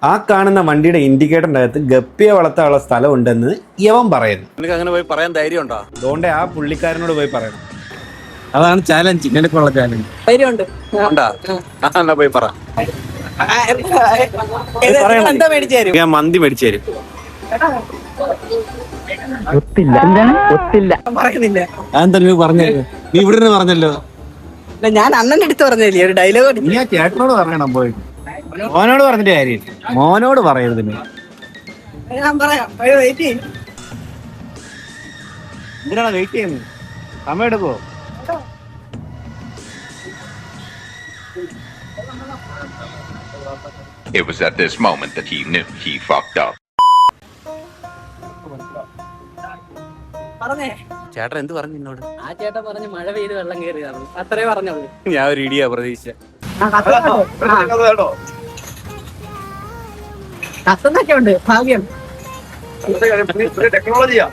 ആ കാണുന്ന വണ്ടിയുടെ ഇൻഡിക്കേറ്ററിന്റെ അകത്ത് ഗപ്പിയെ വളർത്താനുള്ള സ്ഥലം ഉണ്ടെന്ന് യവൻ പറയുന്നു. നിനക്ക് അങ്ങനെ പോയി പറയാൻ ധൈര്യം ഉണ്ടോ? അതുകൊണ്ട് ആ പുള്ളിക്കാരനോട് പോയി പറയണം. അതാണ് ചാലഞ്ച്, നിനക്കുള്ള ചാലഞ്ച്. ധൈര്യമുണ്ട്. എന്നാ പോയി പറ. എന്താ മേടിച്ചു തരും? ഞാൻ മന്തി മേടിച്ചു തരും. ഒത്തില്ല. എന്താണ് ഒത്തില്ല? പറയുന്നില്ല. അതെന്താ നീ പറഞ്ഞല്ലോ? നീ ഇവിടെ നിന്ന് പറഞ്ഞല്ലോ. ഞാൻ അണ്ണന്റെ അടുത്ത് പറഞ്ഞില്ലേ ഒരു ഡയലോഗ്. നീ ആ ചേട്ടനോട് പറയണം പോയി. മോനോട് പറഞ്ഞിട്ട് കാര്യമില്ല, മോനോട് പറയരുത്. ഞാൻ പറയാം. വെയിറ്റ് ചെയ്യും. എന്തിനാണ് വെയിറ്റ് ചെയ്യുന്നത്? സമയം എടുക്കോ? It was at this moment that he knew he fucked up. പറഞ്ഞേ. ചേട്ടൻ എന്ത് പറഞ്ഞു എന്നോട്? ആ ചേട്ടൻ പറഞ്ഞ് മഴ പെയ്ത് വെള്ളം കയറിയതാണ്. അത്രേ പറഞ്ഞോളൂ. ഞാൻ ഒരു ഇടിയാ പ്രതീക്ഷിച്ച. കത്തുന്നൊക്കെ ഉണ്ട്. ഭാഗ്യം. ടെക്നോളജിയാ.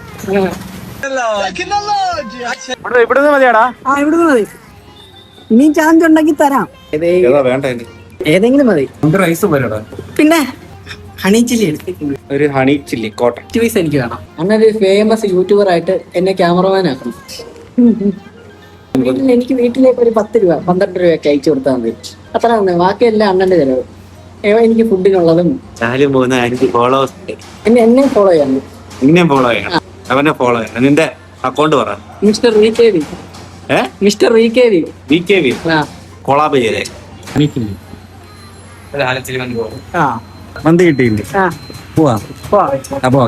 ഇവിടുന്ന് മതിയാടാ. ആ ഇവിടുന്ന് മതി. ഇനിയും ചാലഞ്ച് ഉണ്ടെങ്കിൽ തരാം. വേണ്ട ഏതെങ്കിലും മതി. റൈസ് പോലെടാ. പിന്നെ ഹണി ചില്ലി എടുത്തിട്ടുണ്ട്. ഒരു ഹണി ചില്ലി കോട്ടൺ പീസ് എനിക്ക് വേണം. അങ്ങനെ ഒരു ഫേമസ് യൂട്യൂബർ ആയിട്ട് എന്നെ ക്യാമറമാൻ ആക്കണം. എനിക്ക് വീട്ടിലേക്ക് ഒരു 10 രൂപ 12 രൂപയൊക്കെ അയച്ചു കൊടുത്താൽ മതി. അത്ര തന്നെ. ബാക്കിയെല്ലാം അണ്ണന്റെ ചെലവ്. എനിക്ക് ഫുഡിനുള്ളതും. ചാലും പോകുന്ന 5 ഫോളോവേഴ്സ് എന്നെ ഫോളോ ചെയ്യാൻ. നിന്നെ ഫോളോ ചെയ്യണം, അവനെ ഫോളോ ചെയ്യണം. നിന്റെ അക്കൗണ്ട് പറ. Mister VKV. Mister VKV. VKV ആ കൊളാബ് ചെയ്തേ. ആ മന്തി കിട്ടിയില്ലേ? ആ പോവാ. പോവാം. അപ്പൊ